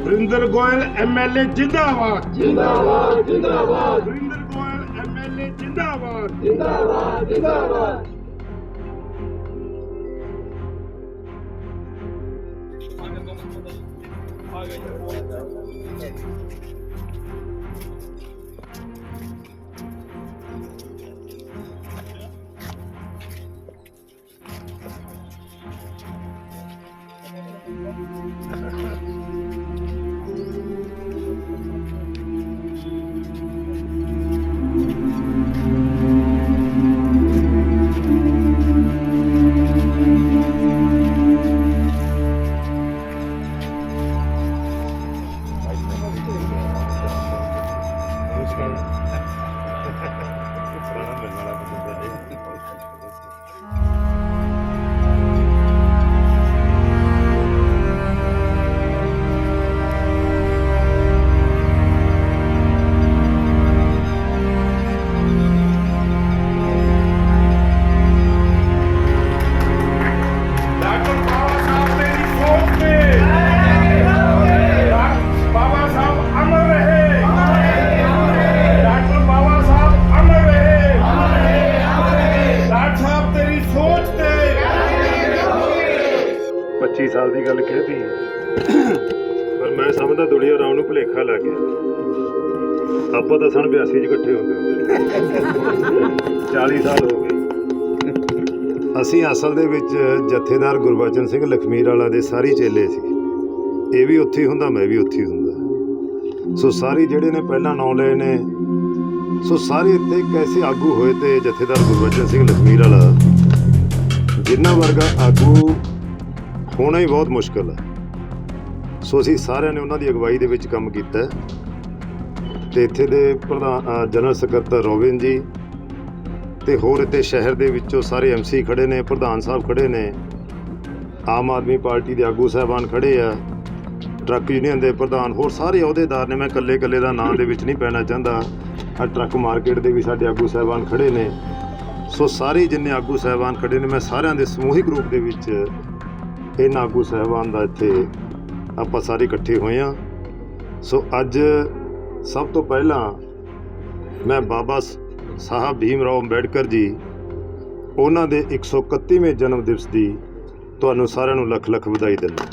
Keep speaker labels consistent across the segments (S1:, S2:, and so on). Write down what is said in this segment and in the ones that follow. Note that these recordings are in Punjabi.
S1: ਵਰਿੰਦਰ ਗੋਇਲ MLA ਜਿੰਦਾਬਾਦ
S2: ਜਿੰਦਾਬਾਦ ਜਿੰਦਾਬਾਦ
S1: ਵਰਿੰਦਰ ਗੋਇਲ MLA ਜਿੰਦਾਬਾਦ
S2: ਜਿੰਦਾਬਾਦ ਜਿੰਦਾਬਾਦ।
S3: ਸਾਲ ਦੀ ਗੱਲ ਕਹਿਤੀ ਪਰ ਮੈਂ ਸਮਝਦਾ ਦੁਨੀਆ ਰਾਮ ਨੂੰ ਭੁਲੇਖਾ ਲੱਗ ਗਿਆ। ਆਪਾਂ ਤਾਂ ਸਨ 82 ਚ ਇਕੱਠੇ ਹੋ ਗਏ 40 ਸਾਲ ਹੋ ਗਏ। ਅਸੀਂ ਅਸਲ ਦੇ ਵਿੱਚ ਜਥੇਦਾਰ ਗੁਰਬਚਨ ਸਿੰਘ ਲਖਮੀਰ ਵਾਲਾ ਦੇ ਸਾਰੇ ਚੇਲੇ ਸੀ। ਇਹ ਵੀ ਉੱਥੇ ਹੁੰਦਾ, ਮੈਂ ਵੀ ਉੱਥੇ ਹੁੰਦਾ। ਸੋ ਸਾਰੇ ਜਿਹੜੇ ਨੇ ਪਹਿਲਾਂ ਨਾਂ ਲਏ ਨੇ, ਸੋ ਸਾਰੇ ਇੱਥੇ ਕੈਸੇ ਆਗੂ ਹੋਏ ਤੇ ਜਥੇਦਾਰ ਗੁਰਬਚਨ ਸਿੰਘ ਲਖਮੀਰ ਵਾਲਾ ਜਿੰਨਾ ਵਰਗਾ ਆਗੂ ਹੋਣਾ ਹੀ ਬਹੁਤ ਮੁਸ਼ਕਿਲ ਹੈ। ਸੋ ਅਸੀਂ ਸਾਰਿਆਂ ਨੇ ਉਹਨਾਂ ਦੀ ਅਗਵਾਈ ਦੇ ਵਿੱਚ ਕੰਮ ਕੀਤਾ ਅਤੇ ਇੱਥੇ ਦੇ ਪ੍ਰਧਾਨ ਜਨਰਲ ਸਕੱਤਰ ਰੋਵਿਨ ਜੀ ਅਤੇ ਹੋਰ ਇੱਥੇ ਸ਼ਹਿਰ ਦੇ ਵਿੱਚੋਂ ਸਾਰੇ MC ਖੜ੍ਹੇ ਨੇ, ਪ੍ਰਧਾਨ ਸਾਹਿਬ ਖੜ੍ਹੇ ਨੇ, ਆਮ ਆਦਮੀ ਪਾਰਟੀ ਦੇ ਆਗੂ ਸਾਹਿਬਾਨ ਖੜ੍ਹੇ ਆ, ਟਰੱਕ ਯੂਨੀਅਨ ਦੇ ਪ੍ਰਧਾਨ, ਹੋਰ ਸਾਰੇ ਅਹੁਦੇਦਾਰ ਨੇ। ਮੈਂ ਇਕੱਲੇ ਦਾ ਨਾਂ ਦੇ ਵਿੱਚ ਨਹੀਂ ਪੈਣਾ ਚਾਹੁੰਦਾ। ਆ ਟਰੱਕ ਮਾਰਕੀਟ ਦੇ ਵੀ ਸਾਡੇ ਆਗੂ ਸਾਹਿਬਾਨ ਖੜ੍ਹੇ ਨੇ। ਸੋ ਸਾਰੇ ਜਿੰਨੇ ਆਗੂ ਸਾਹਿਬਾਨ ਖੜ੍ਹੇ ਨੇ, ਮੈਂ ਸਾਰਿਆਂ ਦੇ ਸਮੂਹਿਕ ਰੂਪ ਦੇ ਵਿੱਚ ਇਹਨਾਂ ਆਗੂ ਸਾਹਿਬਾਨ ਦਾ ਇੱਥੇ ਆਪਾਂ ਸਾਰੇ ਇਕੱਠੇ ਹੋਏ ਹਾਂ। ਸੋ ਅੱਜ ਸਭ ਤੋਂ ਪਹਿਲਾਂ ਮੈਂ ਬਾਬਾ ਸਾਹਿਬ ਭੀਮ ਰਾਓ ਅੰਬੇਡਕਰ ਜੀ ਉਹਨਾਂ ਦੇ 131ਵੇਂ ਜਨਮ ਦਿਵਸ ਦੀ ਤੁਹਾਨੂੰ ਸਾਰਿਆਂ ਨੂੰ ਲੱਖ ਲੱਖ ਵਧਾਈ ਦਿੰਦਾ।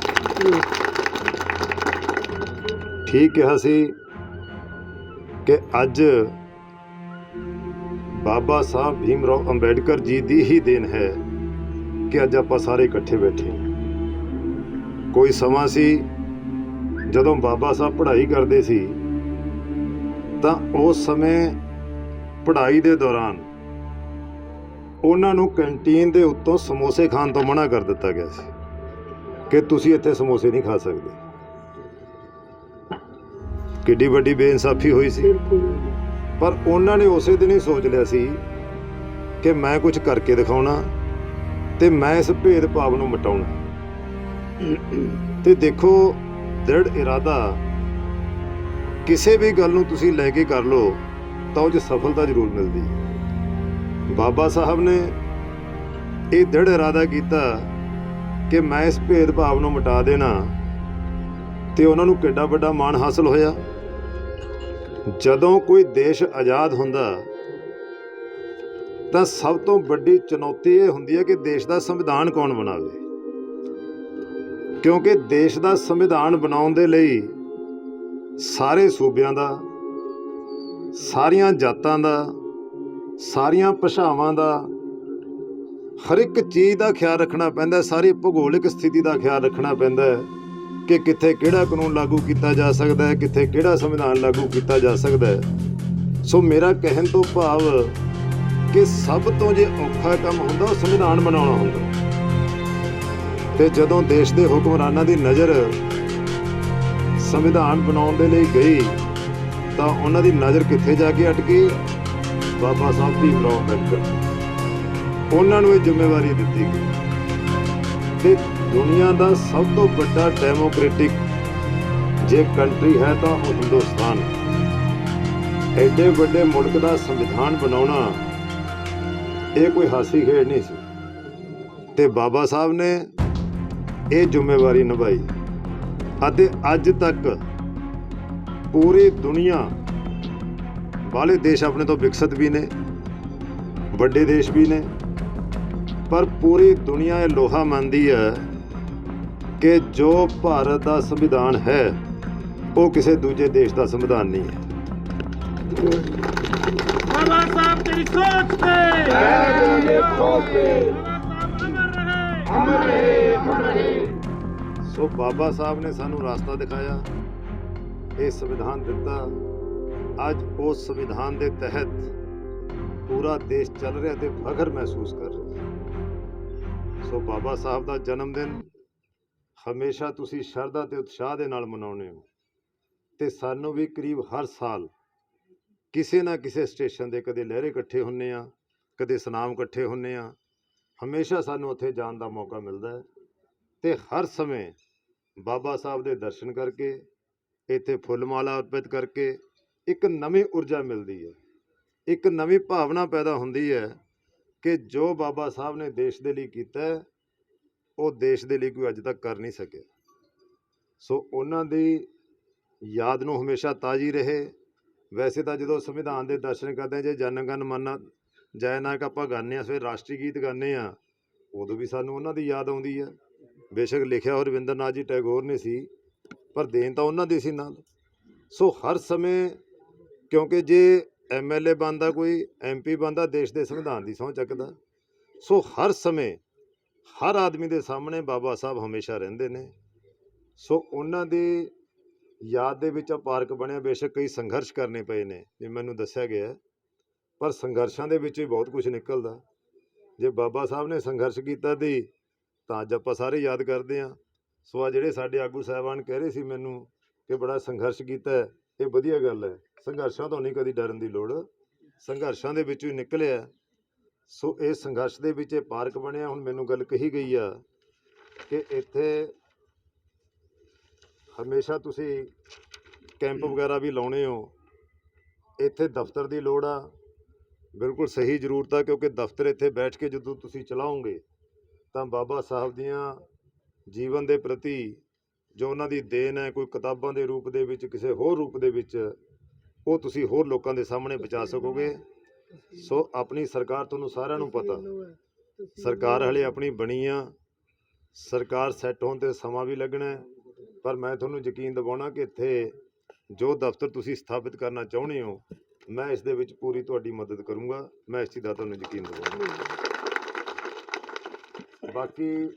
S3: ਠੀਕ ਕਿਹਾ ਸੀ ਕਿ ਅੱਜ ਬਾਬਾ ਸਾਹਿਬ ਭੀਮ ਰਾਓ ਅੰਬੇਡਕਰ ਜੀ ਦੀ ਹੀ ਦੇਣ ਹੈ ਕਿ ਅੱਜ ਆਪਾਂ ਸਾਰੇ ਇਕੱਠੇ ਬੈਠੇ ਹਾਂ। ਕੋਈ ਸਮਾਂ ਸੀ ਜਦੋਂ ਬਾਬਾ ਸਾਹਿਬ ਪੜ੍ਹਾਈ ਕਰਦੇ ਸੀ ਤਾਂ ਉਸ ਸਮੇਂ ਪੜ੍ਹਾਈ ਦੇ ਦੌਰਾਨ ਉਹਨਾਂ ਨੂੰ ਕੈਂਟੀਨ ਦੇ ਉੱਤੋਂ ਸਮੋਸੇ ਖਾਣ ਤੋਂ ਮਨ੍ਹਾ ਕਰ ਦਿੱਤਾ ਗਿਆ ਸੀ ਕਿ ਤੁਸੀਂ ਇੱਥੇ ਸਮੋਸੇ ਨਹੀਂ ਖਾ ਸਕਦੇ। ਕਿੱਡੀ ਵੱਡੀ ਬੇਇਨਸਾਫੀ ਹੋਈ ਸੀ। ਪਰ ਉਹਨਾਂ ਨੇ ਉਸੇ ਦਿਨ ਹੀ ਸੋਚ ਲਿਆ ਸੀ ਕਿ ਮੈਂ ਕੁਝ ਕਰਕੇ ਦਿਖਾਉਣਾ ਤੇ ਮੈਂ ਇਸ ਭੇਦਭਾਵ ਨੂੰ ਮਿਟਾਉਣਾ। ਤੇ ਦੇਖੋ, ਦ੍ਰਿੜ ਇਰਾਦਾ ਕਿਸੇ ਵੀ ਗੱਲ ਨੂੰ ਤੁਸੀਂ ਲੈ ਕੇ ਕਰ ਲਓ ਤਾਂ ਉਹ 'ਚ ਸਫਲਤਾ ਜ਼ਰੂਰ ਮਿਲਦੀ ਹੈ। ਬਾਬਾ ਸਾਹਿਬ ਨੇ ਇਹ ਦ੍ਰਿੜ ਇਰਾਦਾ ਕੀਤਾ ਕਿ ਮੈਂ ਇਸ ਭੇਦਭਾਵ ਨੂੰ ਮਿਟਾ ਦੇਣਾ ਤੇ ਉਹਨਾਂ ਨੂੰ ਕਿੱਡਾ ਵੱਡਾ ਮਾਣ ਹਾਸਲ ਹੋਇਆ। ਜਦੋਂ ਕੋਈ ਦੇਸ਼ ਆਜ਼ਾਦ ਹੁੰਦਾ ਤਾਂ ਸਭ ਤੋਂ ਵੱਡੀ ਚੁਣੌਤੀ ਇਹ ਹੁੰਦੀ ਹੈ ਕਿ ਦੇਸ਼ ਦਾ ਸੰਵਿਧਾਨ ਕੌਣ ਬਣਾਵੇ, ਕਿਉਂਕਿ ਦੇਸ਼ ਦਾ ਸੰਵਿਧਾਨ ਬਣਾਉਣ ਦੇ ਲਈ ਸਾਰੇ ਸੂਬਿਆਂ ਦਾ, ਸਾਰੀਆਂ ਜਾਤਾਂ ਦਾ, ਸਾਰੀਆਂ ਭਾਸ਼ਾਵਾਂ ਦਾ, ਹਰ ਇੱਕ ਚੀਜ਼ ਦਾ ਖਿਆਲ ਰੱਖਣਾ ਪੈਂਦਾ। ਸਾਰੀ ਭੂਗੋਲਿਕ ਸਥਿਤੀ ਦਾ ਖਿਆਲ ਰੱਖਣਾ ਪੈਂਦਾ ਕਿ ਕਿੱਥੇ ਕਿਹੜਾ ਕਾਨੂੰਨ ਲਾਗੂ ਕੀਤਾ ਜਾ ਸਕਦਾ ਹੈ, ਕਿੱਥੇ ਕਿਹੜਾ ਸੰਵਿਧਾਨ ਲਾਗੂ ਕੀਤਾ ਜਾ ਸਕਦਾ ਹੈ। ਸੋ ਮੇਰਾ ਕਹਿਣ ਤੋਂ ਭਾਵ ਕਿ ਸਭ ਤੋਂ ਜੇ ਔਖਾ ਕੰਮ ਹੁੰਦਾ ਉਹ ਸੰਵਿਧਾਨ ਬਣਾਉਣਾ ਹੁੰਦਾ। ਤੇ ਜਦੋਂ ਦੇਸ਼ ਦੇ ਹੁਕਮਰਾਨਾਂ ਦੀ ਨਜ਼ਰ ਸੰਵਿਧਾਨ ਬਣਾਉਣ ਦੇ ਲਈ ਗਈ ਤਾਂ ਉਹਨਾਂ ਦੀ ਨਜ਼ਰ ਕਿੱਥੇ ਜਾ ਕੇ ਅਟਕੀ? ਬਾਬਾ ਸਾਹਿਬ ਭੀਮ ਰਾਓ ਅੰਬੇਡਕਰ। ਉਹਨਾਂ ਨੂੰ ਇਹ ਜ਼ਿੰਮੇਵਾਰੀ ਦਿੱਤੀ ਗਈ ਤੇ ਦੁਨੀਆ ਦਾ ਸਭ ਤੋਂ ਵੱਡਾ ਡੈਮੋਕ੍ਰੈਟਿਕ ਜੇ ਕੰਟਰੀ ਹੈ ਤਾਂ ਉਹ ਹਿੰਦੁਸਤਾਨ। ਐਡੇ ਵੱਡੇ ਮੁਲਕ ਦਾ ਸੰਵਿਧਾਨ ਬਣਾਉਣਾ ਇਹ ਕੋਈ ਹਾਸੀ ਖੇਡ ਨਹੀਂ ਸੀ ਤੇ ਬਾਬਾ ਸਾਹਿਬ ਨੇ ਇਹ ਜ਼ਿੰਮੇਵਾਰੀ ਨਿਭਾਈ। ਅਤੇ ਅੱਜ ਤੱਕ ਪੂਰੀ ਦੁਨੀਆ ਵਾਲੇ ਦੇਸ਼ ਆਪਣੇ ਤੋਂ ਵਿਕਸਿਤ ਵੀ ਨੇ, ਵੱਡੇ ਦੇਸ਼ ਵੀ ਨੇ, ਪਰ ਪੂਰੀ ਦੁਨੀਆ ਇਹ ਲੋਹਾ ਮੰਨਦੀ ਹੈ ਕਿ ਜੋ ਭਾਰਤ ਦਾ ਸੰਵਿਧਾਨ ਹੈ ਉਹ ਕਿਸੇ ਦੂਜੇ ਦੇਸ਼ ਦਾ ਸੰਵਿਧਾਨ ਨਹੀਂ ਹੈ।
S1: बाबा साहब तेरी सोच पे
S2: सोच पे
S1: अमर रहे
S2: अमर रहे।
S3: ਸੋ ਬਾਬਾ ਸਾਹਿਬ ਨੇ ਸਾਨੂੰ ਰਸਤਾ ਦਿਖਾਇਆ, ਇਹ ਸੰਵਿਧਾਨ ਦਿੱਤਾ। ਅੱਜ ਉਸ ਸੰਵਿਧਾਨ ਦੇ ਤਹਿਤ ਪੂਰਾ ਦੇਸ਼ ਚੱਲ ਰਿਹਾ ਤੇ ਫਖਰ ਮਹਿਸੂਸ ਕਰ ਰਿਹਾ। ਸੋ ਬਾਬਾ ਸਾਹਿਬ ਦਾ ਜਨਮ ਦਿਨ ਹਮੇਸ਼ਾ ਤੁਸੀਂ ਸ਼ਰਧਾ ਤੇ ਉਤਸ਼ਾਹ ਦੇ ਨਾਲ ਮਨਾਉਂਦੇ ਹੋ, ਤੇ ਸਾਨੂੰ ਵੀ ਕਰੀਬ ਹਰ ਸਾਲ ਕਿਸੇ ਨਾ ਕਿਸੇ ਸਟੇਸ਼ਨ ਦੇ ਕਦੇ ਲਹਿਰੇ ਇਕੱਠੇ ਹੁੰਦੇ ਆ, ਕਦੇ ਸੁਨਾਮ ਇਕੱਠੇ ਹੁੰਦੇ ਆ। ਹਮੇਸ਼ਾ ਸਾਨੂੰ ਉੱਥੇ ਜਾਣ ਦਾ ਮੌਕਾ ਮਿਲਦਾ ਹੈ ਤੇ ਹਰ ਸਮੇਂ ਬਾਬਾ ਸਾਹਿਬ ਦੇ ਦਰਸ਼ਨ ਕਰਕੇ, ਇੱਥੇ ਫੁੱਲ ਮਾਲਾ ਅਰਪਿਤ ਕਰਕੇ ਇੱਕ ਨਵੀਂ ਊਰਜਾ ਮਿਲਦੀ ਹੈ, ਇੱਕ ਨਵੀਂ ਭਾਵਨਾ ਪੈਦਾ ਹੁੰਦੀ ਹੈ ਕਿ ਜੋ ਬਾਬਾ ਸਾਹਿਬ ਨੇ ਦੇਸ਼ ਦੇ ਲਈ ਕੀਤਾ ਹੈ, ਉਹ ਦੇਸ਼ ਦੇ ਲਈ ਕੋਈ ਅੱਜ ਤੱਕ ਕਰ ਨਹੀਂ ਸਕਿਆ। ਸੋ ਉਹਨਾਂ ਦੀ ਯਾਦ ਨੂੰ ਹਮੇਸ਼ਾ ਤਾਜ਼ੀ ਰਹੇ। ਵੈਸੇ ਤਾਂ ਜਦੋਂ ਸੰਵਿਧਾਨ ਦੇ ਦਰਸ਼ਨ ਕਰਦੇ ਹਾਂ, ਜੇ ਜਨ ਗਣ ਮਨ ਜੈ ਨਾਇਕ ਆਪਾਂ ਗਾਉਂਦੇ ਹਾਂ, ਫਿਰ ਰਾਸ਼ਟਰੀ ਗੀਤ ਗਾਉਂਦੇ ਹਾਂ, ਉਦੋਂ ਵੀ ਸਾਨੂੰ ਉਹਨਾਂ ਦੀ ਯਾਦ ਆਉਂਦੀ ਹੈ। ਬੇਸ਼ੱਕ ਲਿਖਿਆ ਉਹ ਰਵਿੰਦਰ ਨਾਥ ਜੀ ਟੈਗੋਰ ਨੇ ਸੀ, ਪਰ ਦੇਣ ਤਾਂ ਉਹਨਾਂ ਦੀ ਸੀ ਨਾਲ। ਸੋ ਹਰ ਸਮੇਂ, ਕਿਉਂਕਿ ਜੇ MLA ਬਣਦਾ, ਕੋਈ MP ਬਣਦਾ, ਦੇਸ਼ ਦੇ ਸੰਵਿਧਾਨ ਦੀ ਸਹੁੰ ਚੱਕਦਾ। ਸੋ ਹਰ ਸਮੇਂ ਹਰ ਆਦਮੀ ਦੇ ਸਾਹਮਣੇ ਬਾਬਾ ਸਾਹਿਬ ਹਮੇਸ਼ਾ ਰਹਿੰਦੇ ਨੇ। ਸੋ ਉਹਨਾਂ ਦੀ ਯਾਦ ਦੇ ਵਿੱਚ ਆ ਪਾਰਕ ਬਣਿਆ। ਬੇਸ਼ੱਕ ਕਈ ਸੰਘਰਸ਼ ਕਰਨੇ ਪਏ ਨੇ, ਜਿਵੇਂ ਮੈਨੂੰ ਦੱਸਿਆ ਗਿਆ, ਪਰ ਸੰਘਰਸ਼ਾਂ ਦੇ ਵਿੱਚ ਹੀ ਬਹੁਤ ਕੁਝ ਨਿਕਲਦਾ। ਜੇ ਬਾਬਾ ਸਾਹਿਬ ਨੇ ਸੰਘਰਸ਼ ਕੀਤਾ ਦੀ ਤਾਂ ਅੱਜ ਆਪਾਂ ਸਾਰੇ ਯਾਦ ਕਰਦੇ ਹਾਂ। ਸੋ ਆ ਜਿਹੜੇ ਸਾਡੇ ਆਗੂ ਸਾਹਿਬਾਨ ਕਹਿ ਰਹੇ ਸੀ ਮੈਨੂੰ ਕਿ ਬੜਾ ਸੰਘਰਸ਼ ਕੀਤਾ, ਇਹ ਵਧੀਆ ਗੱਲ ਹੈ। ਸੰਘਰਸ਼ਾਂ ਤੋਂ ਨਹੀਂ ਕਦੀ ਡਰਨ ਦੀ ਲੋੜ, ਸੰਘਰਸ਼ਾਂ ਦੇ ਵਿੱਚੋਂ ਹੀ ਨਿਕਲਿਆ। ਸੋ ਇਹ ਸੰਘਰਸ਼ ਦੇ ਵਿੱਚ ਇਹ ਪਾਰਕ ਬਣਿਆ। ਹੁਣ ਮੈਨੂੰ ਗੱਲ ਕਹੀ ਗਈ ਆ ਕਿ ਇੱਥੇ ਹਮੇਸ਼ਾ ਤੁਸੀਂ ਕੈਂਪ ਵਗੈਰਾ ਵੀ ਲਾਉਣੇ ਹੋ, ਇੱਥੇ ਦਫ਼ਤਰ ਦੀ ਲੋੜ ਆ। ਬਿਲਕੁਲ ਸਹੀ ਜ਼ਰੂਰਤ ਆ, ਕਿਉਂਕਿ ਦਫ਼ਤਰ ਇੱਥੇ ਬੈਠ ਕੇ ਜਦੋਂ ਤੁਸੀਂ ਚਲਾਓਗੇ ਤਾਂ ਬਾਬਾ ਸਾਹਿਬ ਦੀਆਂ ਜੀਵਨ ਦੇ ਪ੍ਰਤੀ ਜੋ ਉਹਨਾਂ ਦੀ ਦੇਣ ਹੈ, ਕੋਈ ਕਿਤਾਬਾਂ ਦੇ ਰੂਪ ਦੇ ਵਿੱਚ, ਕਿਸੇ ਹੋਰ ਰੂਪ ਦੇ ਵਿੱਚ, ਉਹ ਤੁਸੀਂ ਹੋਰ ਲੋਕਾਂ ਦੇ ਸਾਹਮਣੇ ਪਹੁੰਚਾ ਸਕੋਗੇ। ਸੋ ਆਪਣੀ ਸਰਕਾਰ, ਤੁਹਾਨੂੰ ਸਾਰਿਆਂ ਨੂੰ ਪਤਾ, ਸਰਕਾਰ ਹਲੇ ਆਪਣੀ ਬਣੀ ਆ। ਸਰਕਾਰ ਸੈੱਟ ਹੋਣ 'ਤੇ ਸਮਾਂ ਵੀ ਲੱਗਣਾ, ਪਰ ਮੈਂ ਤੁਹਾਨੂੰ ਯਕੀਨ ਦਿਵਾਉਣਾ ਕਿ ਇੱਥੇ ਜੋ ਦਫ਼ਤਰ ਤੁਸੀਂ ਸਥਾਪਿਤ ਕਰਨਾ ਚਾਹੁੰਦੇ ਹੋ, ਮੈਂ ਇਸ ਦੇ ਵਿੱਚ ਪੂਰੀ ਤੁਹਾਡੀ ਮਦਦ ਕਰੂੰਗਾ। ਮੈਂ ਇਸ ਚੀਜ਼ ਦਾ ਤੁਹਾਨੂੰ ਯਕੀਨ ਦਿਵਾਉਂਦਾ। ਬਾਕੀ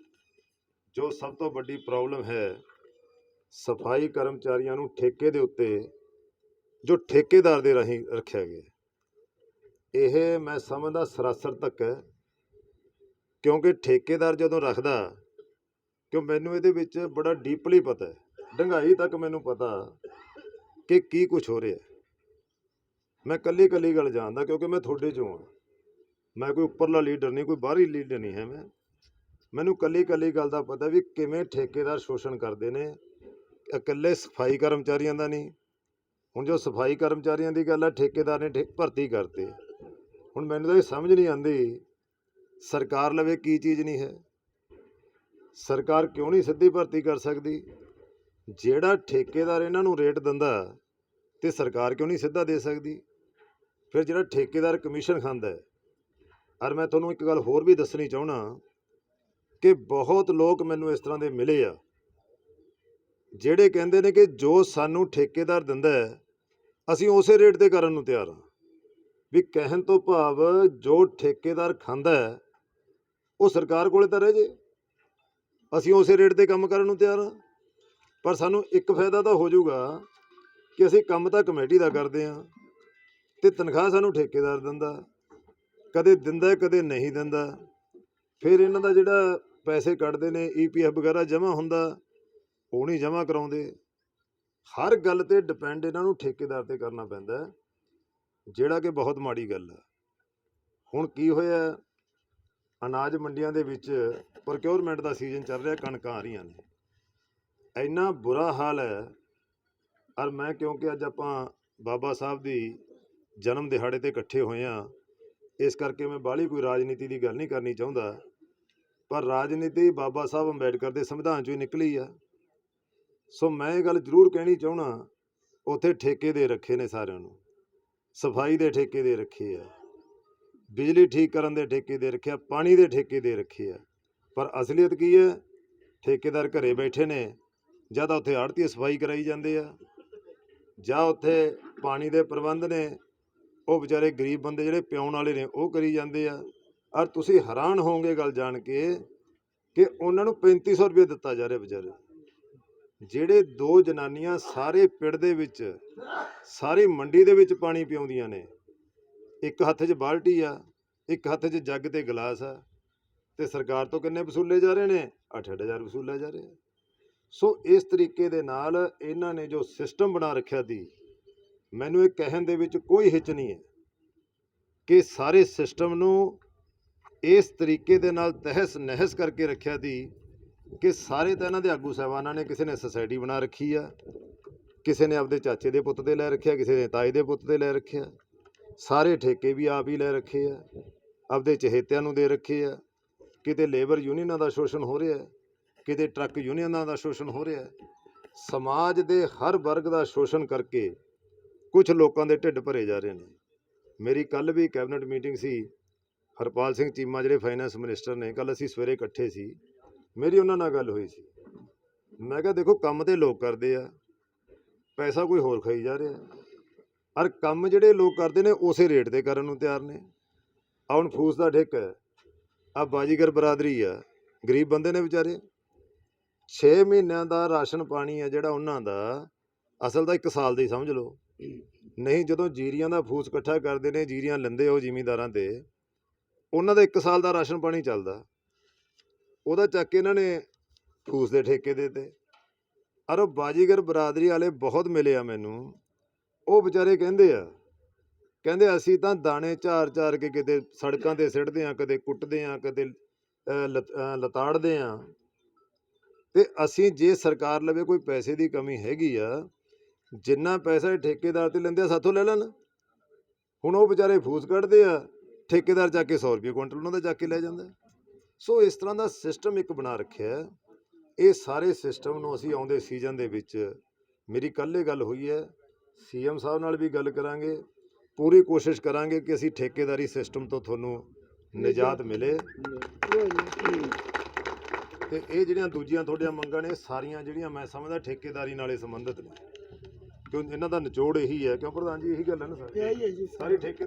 S3: ਜੋ ਸਭ ਤੋਂ ਵੱਡੀ ਪ੍ਰੋਬਲਮ ਹੈ, ਸਫਾਈ ਕਰਮਚਾਰੀਆਂ ਨੂੰ ਠੇਕੇ ਦੇ ਉੱਤੇ, ਜੋ ਠੇਕੇਦਾਰ ਦੇ ਰਾਹੀਂ ਰੱਖਿਆ ਗਿਆ, ਇਹ ਮੈਂ ਸਮਝਦਾ ਸਰਾਸਰ ਤੱਕ ਹੈ। ਕਿਉਂਕਿ ਠੇਕੇਦਾਰ ਜਦੋਂ ਰੱਖਦਾ, ਕਿਉਂ ਮੈਨੂੰ ਇਹਦੇ ਵਿੱਚ ਬੜਾ ਡੀਪਲੀ ਪਤਾ ਹੈ, ਡੂੰਘਾਈ ਤੱਕ ਮੈਨੂੰ ਪਤਾ ਕਿ ਕੀ ਕੁਛ ਹੋ ਰਿਹਾ। ਮੈਂ ਇਕੱਲੀ ਗੱਲ ਜਾਣਦਾ, ਕਿਉਂਕਿ ਮੈਂ ਤੁਹਾਡੇ 'ਚੋਂ ਹਾਂ। ਮੈਂ ਕੋਈ ਉੱਪਰਲਾ ਲੀਡਰ ਨਹੀਂ, ਕੋਈ ਬਾਹਰੀ ਲੀਡਰ ਨਹੀਂ ਹੈ। ਮੈਨੂੰ ਇਕੱਲੀ ਗੱਲ ਦਾ ਪਤਾ ਵੀ ਕਿਵੇਂ ਠੇਕੇਦਾਰ ਸ਼ੋਸ਼ਣ ਕਰਦੇ ਨੇ। ਇਕੱਲੇ ਸਫਾਈ ਕਰਮਚਾਰੀਆਂ ਦਾ ਨਹੀਂ। ਹੁਣ ਜੋ ਸਫਾਈ ਕਰਮਚਾਰੀਆਂ ਦੀ ਗੱਲ ਹੈ, ਠੇਕੇਦਾਰ ਨੇ ਭਰਤੀ ਕਰਤੇ। ਹੁਣ ਮੈਨੂੰ ਤਾਂ ਇਹ ਸਮਝ ਨਹੀਂ ਆਉਂਦੀ, ਸਰਕਾਰ ਲਵੇ ਕੀ ਚੀਜ਼ ਨਹੀਂ ਹੈ। ਸਰਕਾਰ ਕਿਉਂ ਨਹੀਂ ਸਿੱਧੀ ਭਰਤੀ ਕਰ ਸਕਦੀ? ਜਿਹੜਾ ਠੇਕੇਦਾਰ ਇਹਨਾਂ ਨੂੰ ਰੇਟ ਦਿੰਦਾ ਤੇ ਸਰਕਾਰ ਕਿਉਂ ਨਹੀਂ ਸਿੱਧਾ ਦੇ ਸਕਦੀ? ਫਿਰ ਜਿਹੜਾ ਠੇਕੇਦਾਰ ਕਮਿਸ਼ਨ ਖਾਂਦਾ ਹੈ। ਔਰ ਮੈਂ ਤੁਹਾਨੂੰ ਇੱਕ ਗੱਲ ਹੋਰ ਵੀ ਦੱਸਣੀ ਚਾਹੁੰਦਾ ਕਿ ਬਹੁਤ ਲੋਕ ਮੈਨੂੰ ਇਸ ਤਰ੍ਹਾਂ ਦੇ ਮਿਲੇ ਆ, ਜਿਹੜੇ ਕਹਿੰਦੇ ਨੇ ਕਿ ਜੋ ਸਾਨੂੰ ਠੇਕੇਦਾਰ ਦਿੰਦਾ ਹੈ, ਅਸੀਂ ਉਸੇ ਰੇਟ 'ਤੇ ਕਰਨ ਨੂੰ ਤਿਆਰ ਹਾਂ। ਵੀ ਕਹਿਣ ਤੋਂ ਭਾਵ ਜੋ ਠੇਕੇਦਾਰ ਖਾਂਦਾ ਹੈ ਉਹ ਸਰਕਾਰ ਕੋਲੇ ਤਾਂ ਰਹਿ ਜੇ, ਅਸੀਂ ਉਸੇ ਰੇਟ 'ਤੇ ਕੰਮ ਕਰਨ ਨੂੰ ਤਿਆਰ ਹਾਂ। ਪਰ ਸਾਨੂੰ ਇੱਕ ਫਾਇਦਾ ਤਾਂ ਹੋ ਜਾਊਗਾ ਕਿ ਅਸੀਂ ਕੰਮ ਤਾਂ ਕਮੇਟੀ ਦਾ ਕਰਦੇ ਹਾਂ ਅਤੇ ਤਨਖਾਹ ਸਾਨੂੰ ਠੇਕੇਦਾਰ ਦਿੰਦਾ, ਕਦੇ ਦਿੰਦਾ ਕਦੇ ਨਹੀਂ ਦਿੰਦਾ। ਫਿਰ ਇਹਨਾਂ ਦਾ ਜਿਹੜਾ ਪੈਸੇ ਕੱਢਦੇ ਨੇ, EPF ਵਗੈਰਾ ਜਮ੍ਹਾਂ ਹੁੰਦਾ, ਉਹ ਨਹੀਂ ਜਮ੍ਹਾਂ ਕਰਾਉਂਦੇ। ਹਰ ਗੱਲ 'ਤੇ ਡਿਪੈਂਡ ਇਹਨਾਂ ਨੂੰ ਠੇਕੇਦਾਰ 'ਤੇ ਕਰਨਾ ਪੈਂਦਾ, ਜਿਹੜਾ ਕਿ ਬਹੁਤ ਮਾੜੀ ਗੱਲ ਹੈ। ਹੁਣ ਕੀ ਹੋਇਆ, ਅਨਾਜ ਮੰਡੀਆਂ ਦੇ ਵਿੱਚ ਪ੍ਰੋਕਿਉਰਮੈਂਟ ਦਾ ਸੀਜ਼ਨ ਚੱਲ ਰਿਹਾ, ਕਣਕਾਂ ਆ ਰਹੀਆਂ ਨੇ, ਇੰਨਾ ਬੁਰਾ ਹਾਲ ਹੈ। ਔਰ ਮੈਂ ਕਿਉਂਕਿ ਅੱਜ ਆਪਾਂ ਬਾਬਾ ਸਾਹਿਬ ਦੀ ਜਨਮ ਦਿਹਾੜੇ 'ਤੇ ਇਕੱਠੇ ਹੋਏ ਹਾਂ, ਇਸ ਕਰਕੇ ਮੈਂ ਬਾਹਲੀ ਕੋਈ ਰਾਜਨੀਤੀ ਦੀ ਗੱਲ ਨਹੀਂ ਕਰਨੀ ਚਾਹੁੰਦਾ। ਪਰ ਰਾਜਨੀਤੀ ਬਾਬਾ ਸਾਹਿਬ ਅੰਬੇਡਕਰ ਦੇ ਸੰਵਿਧਾਨ 'ਚੋਂ ਹੀ ਨਿਕਲੀ ਆ। ਸੋ ਮੈਂ ਇਹ ਗੱਲ ਜ਼ਰੂਰ ਕਹਿਣੀ ਚਾਹੁੰਦਾ, ਉੱਥੇ ਠੇਕੇ ਦੇ ਰੱਖੇ ਨੇ ਸਾਰਿਆਂ ਨੂੰ, ਸਫਾਈ ਦੇ ਠੇਕੇ ਦੇ ਰੱਖੇ ਆ, ਬਿਜਲੀ ਠੀਕ ਕਰਨ ਦੇ ਠੇਕੇ ਦੇ ਰੱਖੇ ਆ, ਪਾਣੀ ਦੇ ਠੇਕੇ ਦੇ ਰੱਖੇ ਆ, ਪਰ ਅਸਲੀਅਤ ਕੀ ਹੈ? ਠੇਕੇਦਾਰ ਘਰੇ ਬੈਠੇ ਨੇ, ਜਾਂ ਤਾਂ ਉੱਥੇ ਆੜ੍ਹਤੀਏ ਸਫਾਈ ਕਰਾਈ ਜਾਂਦੇ ਆ, ਜਾਂ ਉੱਥੇ ਪਾਣੀ ਦੇ ਪ੍ਰਬੰਧ ਨੇ, ਉਹ ਵਿਚਾਰੇ ਗਰੀਬ ਬੰਦੇ ਜਿਹੜੇ ਪਿਆਉਣ ਵਾਲੇ ਨੇ ਉਹ ਕਰੀ ਜਾਂਦੇ ਆ। ਔਰ ਤੁਸੀਂ ਹੈਰਾਨ ਹੋਵੋਗੇ ਗੱਲ ਜਾਣ ਕੇ ਕਿ ਉਹਨਾਂ ਨੂੰ 3500 ਰੁਪਏ ਦਿੱਤਾ ਜਾ ਰਿਹਾ ਵਿਚਾਰੇ। ਜਿਹੜੇ ਦੋ ਜਨਾਨੀਆਂ ਸਾਰੇ ਪਿੰਡ ਦੇ ਵਿੱਚ, ਸਾਰੀ ਮੰਡੀ ਦੇ ਵਿੱਚ ਪਾਣੀ ਪਿਆਉਂਦੀਆਂ ਨੇ, ਇੱਕ ਹੱਥ 'ਚ ਬਾਲਟੀ ਆ, ਇੱਕ ਹੱਥ 'ਚ ਜੱਗ ਤੇ ਗਲਾਸ ਆ, ਤੇ ਸਰਕਾਰ ਤੋਂ ਕਿੰਨੇ ਵਸੂਲੇ ਜਾ ਰਹੇ ਨੇ? 8-8 ਹਜ਼ਾਰ ਵਸੂਲਿਆ ਜਾ ਰਿਹਾ। ਸੋ ਇਸ ਤਰੀਕੇ ਦੇ ਨਾਲ ਇਹਨਾਂ ਨੇ ਜੋ ਸਿਸਟਮ ਬਣਾ ਰੱਖਿਆ ਸੀ, ਮੈਨੂੰ ਇਹ ਕਹਿਣ ਦੇ ਵਿੱਚ ਕੋਈ ਹਿੱਚ ਨਹੀਂ ਹੈ ਕਿ ਸਾਰੇ ਸਿਸਟਮ ਨੂੰ ਇਸ ਤਰੀਕੇ ਦੇ ਨਾਲ ਤਹਿਸ ਨਹਿਸ ਕਰਕੇ ਰੱਖਿਆ ਸੀ ਕਿ ਸਾਰੇ ਤਾਂ ਇਹਨਾਂ ਦੇ ਆਗੂ ਸਾਹਿਬਾਨਾਂ ਨੇ, ਕਿਸੇ ਨੇ ਸੁਸਾਇਟੀ ਬਣਾ ਰੱਖੀ ਆ, ਕਿਸੇ ਨੇ ਆਪਦੇ ਚਾਚੇ ਦੇ ਪੁੱਤ ਦੇ ਲੈ ਰੱਖਿਆ, ਕਿਸੇ ਨੇ ਤਾਏ ਦੇ ਪੁੱਤ ਦੇ ਲੈ ਰੱਖਿਆ, ਸਾਰੇ ਠੇਕੇ ਵੀ ਆਪ ਹੀ ਲੈ ਰੱਖੇ ਆ, ਆਪਦੇ ਚਹੇਤਿਆਂ ਨੂੰ ਦੇ ਰੱਖੇ ਆ। ਕਿਤੇ ਲੇਬਰ ਯੂਨੀਅਨਾਂ ਦਾ ਸ਼ੋਸ਼ਣ ਹੋ ਰਿਹਾ, ਕਿਤੇ ਟਰੱਕ ਯੂਨੀਅਨਾਂ ਦਾ ਸ਼ੋਸ਼ਣ ਹੋ ਰਿਹਾ। ਸਮਾਜ ਦੇ ਹਰ ਵਰਗ ਦਾ ਸ਼ੋਸ਼ਣ ਕਰਕੇ ਕੁਝ ਲੋਕਾਂ ਦੇ ਢਿੱਡ ਭਰੇ ਜਾ ਰਹੇ ਨੇ। ਮੇਰੀ ਕੱਲ੍ਹ ਵੀ ਕੈਬਨਿਟ ਮੀਟਿੰਗ ਸੀ, ਹਰਪਾਲ ਸਿੰਘ ਚੀਮਾ ਜਿਹੜੇ ਫਾਈਨੈਂਸ ਮਿਨਿਸਟਰ ਨੇ, ਕੱਲ੍ਹ ਅਸੀਂ ਸਵੇਰੇ ਇਕੱਠੇ ਸੀ, ਮੇਰੀ ਉਹਨਾਂ ਨਾਲ ਗੱਲ ਹੋਈ ਸੀ। ਮੈਂ ਕਿਹਾ ਦੇਖੋ, ਕੰਮ ਤੇ ਲੋਕ ਕਰਦੇ ਆ, ਪੈਸਾ ਕੋਈ ਹੋਰ ਖਾਈ ਜਾ ਰਿਹਾ, ਔਰ ਕੰਮ ਜਿਹੜੇ ਲੋਕ ਕਰਦੇ ਨੇ ਉਸੇ ਰੇਟ 'ਤੇ ਕਰਨ ਨੂੰ ਤਿਆਰ ਨੇ। ਆ ਹੁਣ ਫੂਸ ਦਾ ਠੇਕਾ ਹੈ, ਆ ਬਾਜੀਗਰ ਬਰਾਦਰੀ ਆ, ਗਰੀਬ ਬੰਦੇ ਨੇ ਵਿਚਾਰੇ, 6 ਮਹੀਨਿਆਂ ਦਾ ਰਾਸ਼ਨ ਪਾਣੀ ਆ ਜਿਹੜਾ ਉਹਨਾਂ ਦਾ, ਅਸਲ ਤਾਂ 1 ਸਾਲ ਦਾ ਹੀ ਸਮਝ ਲਓ। ਨਹੀਂ, ਜਦੋਂ ਜੀਰੀਆਂ ਦਾ ਫੂਸ ਇਕੱਠਾ ਕਰਦੇ ਨੇ, ਜੀਰੀਆਂ ਲੈਂਦੇ ਉਹ ਜ਼ਿਮੀਂਦਾਰਾਂ 'ਤੇ, ਉਹਨਾਂ ਦਾ 1 ਸਾਲ ਦਾ ਰਾਸ਼ਨ ਪਾਣੀ ਚੱਲਦਾ, ਉਹਦਾ ਚੱਕ ਕੇ ਇਹਨਾਂ ਨੇ ਫੂਸ ਦੇ ਠੇਕੇ ਦੇ ਦਿੱਤੇ। ਔਰ ਉਹ ਬਾਜੀਗਰ ਬਰਾਦਰੀ ਵਾਲੇ ਬਹੁਤ ਮਿਲੇ ਆ ਮੈਨੂੰ, ਉਹ ਵਿਚਾਰੇ ਕਹਿੰਦੇ ਅਸੀਂ ਤਾਂ ਦਾਣੇ ਝਾਰ ਕੇ ਕਿਤੇ ਸੜਕਾਂ 'ਤੇ ਸਿੱਟਦੇ ਹਾਂ, ਕਦੇ ਕੁੱਟਦੇ ਹਾਂ, ਕਦੇ ਲਤਾੜਦੇ ਹਾਂ, ਅਤੇ ਅਸੀਂ ਜੇ ਸਰਕਾਰ ਲਵੇ ਕੋਈ ਪੈਸੇ ਦੀ ਕਮੀ ਹੈਗੀ ਆ, ਜਿੰਨਾ ਪੈਸਾ ਇਹ ਠੇਕੇਦਾਰ 'ਤੇ ਲੈਂਦੇ ਆ ਸਾਥੋਂ ਲੈ ਲੈਣ। ਹੁਣ ਉਹ ਵਿਚਾਰੇ ਫੂਸ ਕੱਢਦੇ ਆ, ਠੇਕੇਦਾਰ ਚੱਕ ਕੇ 100 ਰੁਪਏ ਕੁਇੰਟਲ ਉਹਨਾਂ ਦਾ ਚੱਕ ਕੇ ਲੈ ਜਾਂਦਾ। ਸੋ ਇਸ ਤਰ੍ਹਾਂ ਦਾ ਸਿਸਟਮ ਇੱਕ ਬਣਾ ਰੱਖਿਆ। ਇਹ ਸਾਰੇ ਸਿਸਟਮ ਨੂੰ ਅਸੀਂ ਆਉਂਦੇ ਸੀਜ਼ਨ ਦੇ ਵਿੱਚ, ਮੇਰੀ ਕੱਲ੍ਹ ਇਹ ਗੱਲ ਹੋਈ ਹੈ, CM ਸਾਹਿਬ ਨਾਲ ਵੀ ਗੱਲ ਕਰਾਂਗੇ, ਪੂਰੀ ਕੋਸ਼ਿਸ਼ ਕਰਾਂਗੇ ਕਿ ਅਸੀਂ ਠੇਕੇਦਾਰੀ ਸਿਸਟਮ ਤੋਂ ਤੁਹਾਨੂੰ ਨਿਜਾਤ ਮਿਲੇ। ਤੇ ਇਹ ਜਿਹੜੀਆਂ ਦੂਜੀਆਂ ਤੁਹਾਡੀਆਂ ਮੰਗਾਂ ਨੇ, ਸਾਰੀਆਂ ਜਿਹੜੀਆਂ ਮੈਂ ਸਮਝਦਾ ਠੇਕੇਦਾਰੀ ਨਾਲੇ ਸੰਬੰਧਿਤ ਨੇ, ਕਿਉਂ ਇਹਨਾਂ ਦਾ ਨਿਚੋੜ ਇਹੀ ਹੈ। ਕਿਉਂ ਪ੍ਰਧਾਨ ਜੀ, ਇਹੀ ਗੱਲ ਹੈ ਨਾ ਸਰ, ਸਾਰੀ ਠੇਕੇ